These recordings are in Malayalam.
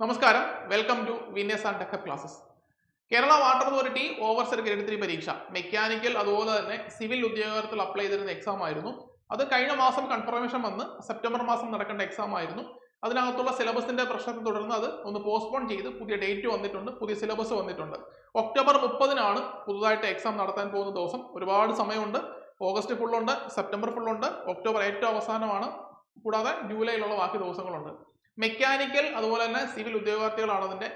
നമസ്കാരം, വെൽക്കം ടു വിനേസ് and tech classes. Kerala water authority overseer grade 3 പരീക്ഷ മെക്കാനിക്കൽ അതുപോലെ തന്നെ സിവിൽ ഉദ്യോഗത്തിൽ അപ്ലൈ ചെയ്തിരുന്ന എക്സാം ആയിരുന്നു. അത് കഴിഞ്ഞ മാസം കൺഫർമേഷൻ വന്ന് സെപ്റ്റംബർ മാസം നടക്കേണ്ട എക്സാം ആയിരുന്നു. അതിനകത്തുള്ള സിലബസിന്റെ പ്രശ്നത്തെ തുടർന്ന് അത് ഒന്ന് പോസ്റ്റ്പോൺ ചെയ്ത് പുതിയ ഡേറ്റ് വന്നിട്ടുണ്ട്, പുതിയ സിലബസ് വന്നിട്ടുണ്ട്. ഒക്ടോബർ 30-നാണ് പുതുതായിട്ട് എക്സാം നടത്താൻ പോകുന്ന ദിവസം. ഒരുപാട് സമയമുണ്ട്. ഓഗസ്റ്റ് ഫുള്ളുണ്ട്, സെപ്റ്റംബർ ഫുള്ളുണ്ട്, ഒക്ടോബർ ഏറ്റവും അവസാനമാണ്, കൂടാതെ ജൂലൈയിലുള്ള ബാക്കി ദിവസങ്ങളുണ്ട്. മെക്കാനിക്കൽ അതുപോലെ തന്നെ സിവിൽ ഉദ്യോഗാർത്ഥികളാണ് അതിന്റെ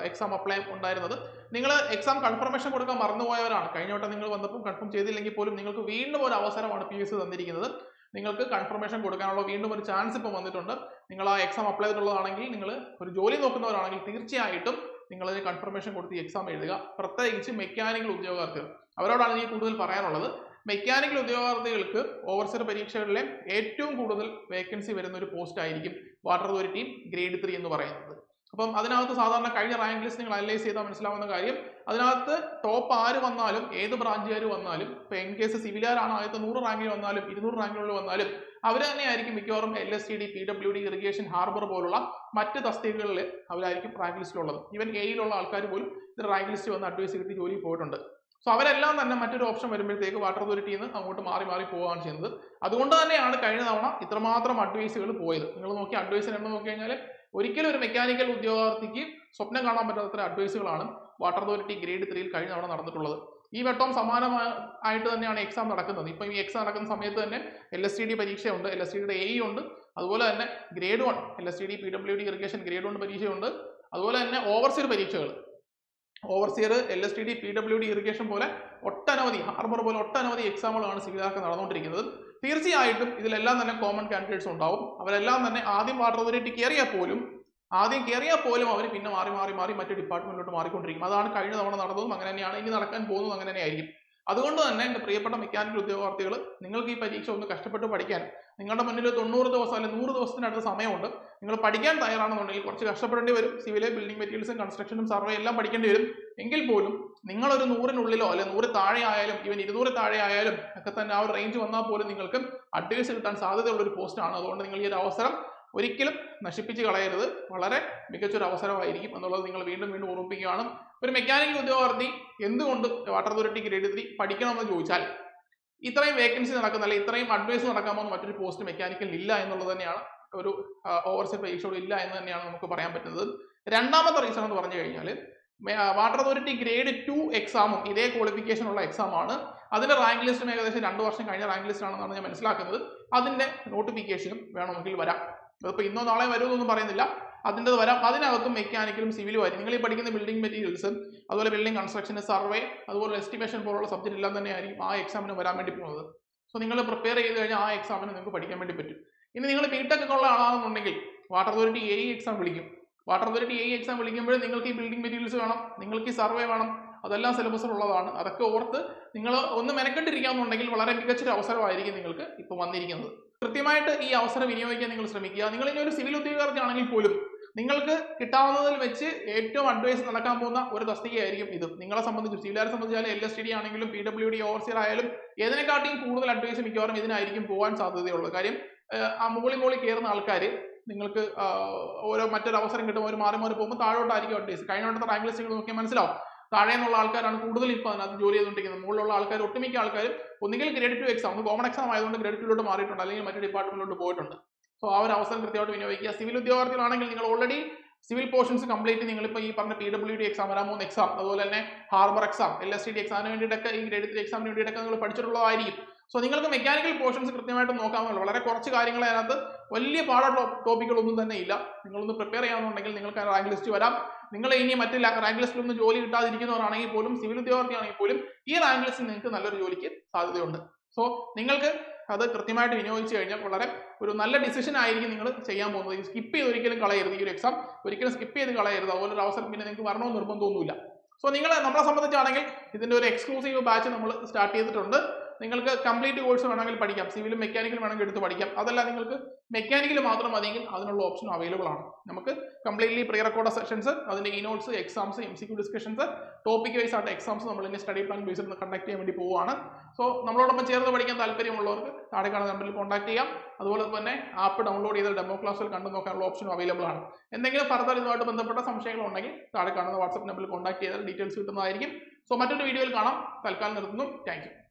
എക്സാം അപ്ലൈ ഉണ്ടായിരുന്നത്. നിങ്ങൾ എക്സാം കൺഫർമേഷൻ കൊടുക്കാൻ മറന്നുപോയവരാണ്. കഴിഞ്ഞ വട്ടം നിങ്ങൾ വന്നപ്പോൾ കൺഫേം ചെയ്തില്ലെങ്കിൽ പോലും നിങ്ങൾക്ക് വീണ്ടും ഒരു അവസരമാണ് PSC തന്നിരിക്കുന്നത്. നിങ്ങൾക്ക് കൺഫർമേഷൻ കൊടുക്കാനുള്ള വീണ്ടും ഒരു ചാൻസ് ഇപ്പോൾ വന്നിട്ടുണ്ട്. നിങ്ങൾ ആ എക്സാം അപ്ലൈ ചെയ്തിട്ടുള്ളതാണെങ്കിൽ, നിങ്ങൾ ഒരു ജോലി നോക്കുന്നവരാണെങ്കിൽ തീർച്ചയായിട്ടും നിങ്ങൾ അതിന് കൺഫർമേഷൻ കൊടുത്ത് എക്സാം എഴുതുക. പ്രത്യേകിച്ച് മെക്കാനിക്കൽ ഉദ്യോഗാർത്ഥികൾ, അവരോടാണ് എനിക്ക് കൂടുതൽ പറയാനുള്ളത്. മെക്കാനിക്കൽ ഉദ്യോഗാർത്ഥികൾക്ക് ഓവർസിയർ പരീക്ഷകളിലെ ഏറ്റവും കൂടുതൽ വേക്കൻസി വരുന്ന ഒരു പോസ്റ്റ് ആയിരിക്കും വാട്ടർ അതോറിറ്റി ഗ്രേഡ് 3 എന്ന് പറയുന്നത്. അപ്പം അതിനകത്ത് സാധാരണ കഴിഞ്ഞ റാങ്ക് ലിസ്റ്റ് നിങ്ങൾ അനലൈസ് ചെയ്താൽ മനസ്സിലാവുന്ന കാര്യം, അതിനകത്ത് ടോപ്പ് ആര് വന്നാലും ഏത് ബ്രാഞ്ചുകാർ വന്നാലും, ഇപ്പൊ ഇൻ കേസ് സിവിലുകാരാണ് ആദ്യത്തെ 100 റാങ്കിൽ വന്നാലും 200 റാങ്കിനുള്ളിൽ വന്നാലും അവർ തന്നെയായിരിക്കും മിക്കവാറും LSTD, PWD, ഇറിഗേഷൻ, ഹാർബർ പോലുള്ള മറ്റ് തസ്തികകളിൽ അവരായിരിക്കും റാങ്ക് ലിസ്റ്റിലുള്ളത്. ഈവൻ എയിലുള്ള ആൾക്കാർ പോലും ഇത് റാങ്ക് ലിസ്റ്റ് വന്ന് അഡ്വൈസ് കിട്ടി ജോലി പോയിട്ടുണ്ട്. സോ അവരെല്ലാം തന്നെ മറ്റൊരു ഓപ്ഷൻ വരുമ്പോഴത്തേക്ക് വാട്ടർ അതോറിറ്റിയിൽ നിന്ന് അങ്ങോട്ട് മാറി മാറി പോവുകയാണ് ചെയ്യുന്നത്. അതുകൊണ്ട് തന്നെയാണ് കഴിഞ്ഞ തവണ ഇത്രമാത്രം അഡ്വൈസുകൾ പോയത്. നിങ്ങൾ നോക്കി അഡ്വൈസിന് എണ്ണം നോക്കി കഴിഞ്ഞാൽ ഒരിക്കലും ഒരു മെക്കാനിക്കൽ ഉദ്യോഗാർത്ഥിക്ക് സ്വപ്നം കാണാൻ പറ്റാത്ത അഡ്വൈസുകളാണ് വാട്ടർ അതോറിറ്റി ഗ്രേഡ് 3 കഴിഞ്ഞ തവണ നടന്നിട്ടുള്ളത്. ഈ വട്ടം സമാനമായിട്ട് തന്നെയാണ് എക്സാം നടക്കുന്നത്. ഇപ്പം ഈ എക്സാം നടക്കുന്ന സമയത്ത് തന്നെ LSTD പരീക്ഷയുണ്ട്, LSTD AE ഉണ്ട്, അതുപോലെ തന്നെ grade 1 LSTD, PWD, irrigation grade 1 പരീക്ഷയുണ്ട്, അതുപോലെ തന്നെ ഓവർസിയർ പരീക്ഷകൾ, ഓവർസിയർ, LSTD, PWD, ഇറിഗേഷൻ പോലെ ഒട്ടനവധി, ഹാർബർ പോലെ ഒട്ടനവധി എക്സാമുകളാണ് സിവിലുകാർക്ക് നടന്നുകൊണ്ടിരിക്കുന്നത്. തീർച്ചയായിട്ടും ഇതിലെല്ലാം തന്നെ കോമൺ കാൻഡിഡേറ്റ്സ് ഉണ്ടാവും. അവരെല്ലാം തന്നെ ആദ്യം വാട്ടർ അതോറിറ്റി കയറിയാൽ പോലും അവർ പിന്നെ മാറി മാറി മാറി മറ്റു ഡിപ്പാർട്ട്മെന്റിലോട്ട് മാറിക്കൊണ്ടിരിക്കും. അതാണ് കഴിഞ്ഞ തവണ നടന്നതും അങ്ങനെ തന്നെയാണ് ഇനി നടക്കാൻ പോകുന്നതും അങ്ങനെ തന്നെയായിരിക്കും. അതുകൊണ്ട് തന്നെ എൻ്റെ പ്രിയപ്പെട്ട മെക്കാനിക്കൽ ഉദ്യോഗാർത്ഥികൾ, നിങ്ങൾക്ക് ഈ പരീക്ഷ ഒന്ന് കഷ്ടപ്പെട്ട് പഠിക്കാൻ, നിങ്ങളുടെ മുന്നിൽ 90 ദിവസം അല്ലെങ്കിൽ 100 ദിവസത്തിനടുത്ത് സമയമുണ്ട്. നിങ്ങൾ പഠിക്കാൻ തയ്യാറാണെന്നുണ്ടെങ്കിൽ കുറച്ച് കഷ്ടപ്പെടേണ്ടി വരും. സിവിലെ ബിൽഡിംഗ് മെറ്റീരിയൽസും കൺസ്ട്രക്ഷനും സർവേ എല്ലാം പഠിക്കേണ്ടി വരും. എങ്കിൽ പോലും നിങ്ങളൊരു 100-നുള്ളിലോ അല്ലെങ്കിൽ 100 താഴെ ആയാലും ഈവൻ 200 താഴെ ആയാലും ഒക്കെ തന്നെ ആ ഒരു റേഞ്ച് വന്നാൽ പോലും നിങ്ങൾക്ക് അഡ്വൈസ് കിട്ടാൻ സാധ്യതയുള്ള ഒരു പോസ്റ്റാണ്. അതുകൊണ്ട് നിങ്ങൾ ഈ ഒരു അവസരം ഒരിക്കലും നശിപ്പിച്ച് കളയരുത്. വളരെ മികച്ചൊരു അവസരമായിരിക്കും എന്നുള്ളത് നിങ്ങൾ വീണ്ടും വീണ്ടും ഓർമ്മിപ്പിക്കുകയാണ്. ഒരു മെക്കാനിക്കൽ ഉദ്യോഗാർത്ഥി എന്തുകൊണ്ട് വാട്ടർ അതോറിറ്റി ഗ്രേഡ് 3 പഠിക്കണമെന്ന് ചോദിച്ചാൽ, ഇത്രയും വേക്കൻസി നടക്കുന്ന അല്ലെങ്കിൽ ഇത്രയും അഡ്വൈസ് നടക്കാമെന്ന് മറ്റൊരു പോസ്റ്റ് മെക്കാനിക്കൽ ഇല്ല എന്നുള്ളത് തന്നെയാണ്, ഒരു ഓവർസിയർ പരീക്ഷയോട് ഇല്ല എന്ന് തന്നെയാണ് നമുക്ക് പറയാൻ പറ്റുന്നത്. രണ്ടാമത്തെ റീസൺ എന്ന് പറഞ്ഞു കഴിഞ്ഞാൽ, വാട്ടർ അതോറിറ്റി ഗ്രേഡ് 2 എക്സാമും ഇതേ ക്വാളിഫിക്കേഷൻ ഉള്ള എക്സാമാണ്. അതിന്റെ റാങ്ക് ലിസ്റ്റും ഏകദേശം 2 വർഷം കഴിഞ്ഞ റാങ്ക് ലിസ്റ്റ് ആണെന്നാണ് ഞാൻ മനസ്സിലാക്കുന്നത്. അതിന്റെ നോട്ടിഫിക്കേഷനും വേണമെങ്കിൽ വരാം. അതിപ്പോൾ ഇന്നോ നാളെ വരുമെന്നൊന്നും പറയുന്നില്ല, അതിൻ്റെ വരാം. അതിനകത്തും മെക്കാനിക്കലും സിവിലും ആയിരിക്കും. നിങ്ങൾ ഈ പഠിക്കുന്ന ബിൽഡിംഗ് മെറ്റീരിയൽസ്, അതുപോലെ ബിൽഡിംഗ് കൺസ്ട്രക്ഷൻ, സർവേ, അതുപോലെ എസ്റ്റിമേഷൻ പോലുള്ള സബ്ജക്റ്റ് എല്ലാം തന്നെ ആയിരിക്കും ആ എക്സാമിന് വരാൻ വേണ്ടി പോകുന്നത്. സോ നിങ്ങൾ പ്രിപ്പയർ ചെയ്ത് കഴിഞ്ഞാൽ ആ എക്സാമിന് നിങ്ങൾക്ക് പഠിക്കാൻ വേണ്ടി പറ്റും. ഇനി നിങ്ങൾ BTech ഒക്കെ ഉള്ള ആളാണെന്നുണ്ടെങ്കിൽ വാട്ടർ അതോറിറ്റി AE എക്സാം വിളിക്കും. വാട്ടർ അതോറിറ്റി AE എക്സാം വിളിക്കുമ്പോൾ നിങ്ങൾക്ക് ഈ ബിൽഡിംഗ് മെറ്റീരിയൽസ് വേണം, നിങ്ങൾക്ക് ഈ സർവേ വേണം, അതെല്ലാം സിലബസിലുള്ളതാണ്. അതൊക്കെ ഓർത്ത് നിങ്ങൾ ഒന്ന് മെനക്കെട്ടിരിക്കാമെന്നുണ്ടെങ്കിൽ വളരെ മികച്ചൊരു അവസരമായിരിക്കും നിങ്ങൾക്ക് ഇപ്പോൾ വന്നിരിക്കുന്നത്. കൃത്യമായിട്ട് ഈ അവസരം വിനിയോഗിക്കാൻ നിങ്ങൾ ശ്രമിക്കുക. നിങ്ങൾ ഇനി ഒരു സിവിൽ ഉദ്യോഗാർത്ഥി ആണെങ്കിൽ പോലും നിങ്ങൾക്ക് കിട്ടാവുന്നതിൽ വെച്ച് ഏറ്റവും അഡ്വൈസ് നടക്കാൻ പോകുന്ന ഒരു തസ്തികയായിരിക്കും ഇത്. നിങ്ങളെ സംബന്ധിച്ച്, സിവിലുകാരെ സംബന്ധിച്ചാലും LSTD ആണെങ്കിലും PWD, ഓവർസിയർ ആയാലും ഏതിനെക്കാട്ടിയും കൂടുതൽ അഡ്വൈസ് മിക്കവാറും ഇതിനായിരിക്കും പോകാൻ സാധ്യതയുള്ളത്. കാര്യം ആ മുകളിൽ കയറുന്ന ആൾക്കാർ നിങ്ങൾക്ക് ഓരോ മറ്റൊരു അവസരം കിട്ടുമ്പോൾ ഒരു മാറി മാറി പോകുമ്പോൾ താഴോട്ടായിരിക്കും അഡ്വൈസ്. കഴിഞ്ഞ വട്ടത്തെ റാങ്ക് ലിസ്റ്റുകൾ നോക്കിയാൽ മനസ്സിലാവും, താഴെ നിന്നുള്ള ആൾക്കാരാണ് കൂടുതൽ ഇപ്പോൾ അതിനകത്ത് ജോലി ചെയ്തുകൊണ്ടിരിക്കുന്നത്. മുകളിലുള്ള ആൾക്കാർ, ഒട്ടുമിക്ക ആൾക്കാരും ഒന്നുകിൽ ഗ്രേഡ് 2 എക്സാം, കോമൺ എക്സാം ആയതുകൊണ്ട് ഗ്രേഡ് 2 മാറിയിട്ടുണ്ട്, അല്ലെങ്കിൽ മറ്റു ഡിപ്പാർട്ട്മെന്റിലോട്ട് പോയിട്ടുണ്ട്. സോ ആ ഒരു അവസരം കൃത്യമായിട്ട് വിനിയോഗിക്കുക. സിവിൽ ഉദ്യോഗാർത്ഥികളാണെങ്കിൽ നിങ്ങൾ ഓൾറെഡി സിവിൽ പോർഷൻസ് കംപ്ലീറ്റ്, നിങ്ങളിപ്പോൾ ഈ പറഞ്ഞ PWD എക്സാം, വരാൻ പോകുന്ന എക്സാം, അതുപോലെ തന്നെ ഹാർബർ എക്സാം, LSTD എക്സാമിന് വേണ്ടിയിട്ടൊക്കെ, ഈ ഗ്രേഡ് 3 എക്സാമിന് വേണ്ടിയിട്ടൊക്കെ നിങ്ങൾ പഠിച്ചിട്ടുള്ളതായിരിക്കും. സോ നിങ്ങൾക്ക് മെക്കാനിക്കൽ പോർഷൻസ് കൃത്യമായിട്ട് നോക്കാവുന്നതാണ്. വളരെ കുറച്ച് കാര്യങ്ങൾ അതിനകത്ത്, വലിയ പാടുള്ള ടോപ്പിക്കുകളൊന്നും തന്നെ ഇല്ല. നിങ്ങളൊന്ന് പ്രിപ്പയർ ചെയ്യാമെന്നുണ്ടെങ്കിൽ നിങ്ങൾക്ക് റാങ്ക് ലിസ്റ്റ് വരാം. നിങ്ങൾ ഇനി മറ്റ് റാങ്ക് ലിസ്റ്റിലൊന്നും ജോലി കിട്ടാതിരിക്കുന്നവരാണെങ്കിൽ പോലും, സിവിൽ ഉദ്യോഗാർത്ഥിയാണെങ്കിൽ പോലും ഈ റാങ്ക് ലിസ്റ്റിൽ നിങ്ങൾക്ക് നല്ലൊരു ജോലിക്ക് സാധ്യതയുണ്ട്. സോ നിങ്ങൾക്ക് അത് കൃത്യമായിട്ട് വിനിയോഗിച്ച് കഴിഞ്ഞാൽ വളരെ ഒരു നല്ല ഡിസിഷൻ ആയിരിക്കും നിങ്ങൾ ചെയ്യാൻ പോകുന്നത്. സ്കിപ്പ് ചെയ്ത് ഒരിക്കലും കളയരുത്. ഈ ഒരു എക്സാം ഒരിക്കലും സ്കിപ്പ് ചെയ്ത് കളയരുത്. അതുപോലെ ഒരു അവസരം പിന്നെ നിങ്ങൾക്ക് വരണമെന്ന് നിർബന്ധമൊന്നുമില്ല. സോ നമ്മളെ സംബന്ധിച്ചാണെങ്കിൽ ഇതിന്റെ ഒരു എക്സ്ക്ലൂസീവ് ബാച്ച് നമ്മൾ സ്റ്റാർട്ട് ചെയ്തിട്ടുണ്ട്. നിങ്ങൾക്ക് കംപ്ലീറ്റ് കോഴ്സ് വേണമെങ്കിൽ പഠിക്കാം, സിവിലും മെക്കാനിക്കലും വേണമെങ്കിൽ എടുത്ത് പഠിക്കാം. അതല്ല നിങ്ങൾക്ക് മെക്കാനിക്കൽ മാത്രം മതിയെങ്കിൽ അതിനുള്ള ഓപ്ഷൻ അവൈലബിൾ ആണ്. നമുക്ക് കംപ്ലീറ്റ്ലി പ്രീ റെക്കോർഡ് സെഷൻസ്, അതിന്റെ ഇനോട്സ്, exams, MCQ discussions, topic wise ആയിട്ട് എക്സാംസ് നമ്മൾ ഇനി സ്റ്റഡി പ്ലാൻ ബേസിൽ കണ്ടക്ട് ചെയ്യാൻ വേണ്ടി പോവുകയാണ്. സോ നമ്മളോടൊപ്പം ചേർന്ന് പഠിക്കാൻ താല്പര്യമുള്ളവർക്ക് താഴെ കാണുന്ന നമ്പറിൽ കോൺടാക്ട് ചെയ്യാം. അതുപോലെ തന്നെ ആപ്പ് ഡൗൺലോഡ് ചെയ്ത് ഡെമോ ക്ലാസ്സിൽ കണ്ടു നോക്കാനുള്ള ഓപ്ഷൻ അവൈലബിൾ ആണ്. എന്തെങ്കിലും ഫർദർ ഇതുമായിട്ട് ബന്ധപ്പെട്ട സംശയങ്ങൾ ഉണ്ടെങ്കിൽ താഴെ കാണുന്ന വാട്സ്ആപ്പ് നമ്പറിൽ കോൺടാക്ട് ചെയ്താൽ ഡീറ്റെയിൽസ് കിട്ടുന്നതായിരിക്കും. സോ മറ്റൊരു വീഡിയോയിൽ കാണാം. തൽക്കാലം നിർത്തുന്നു. Thank you.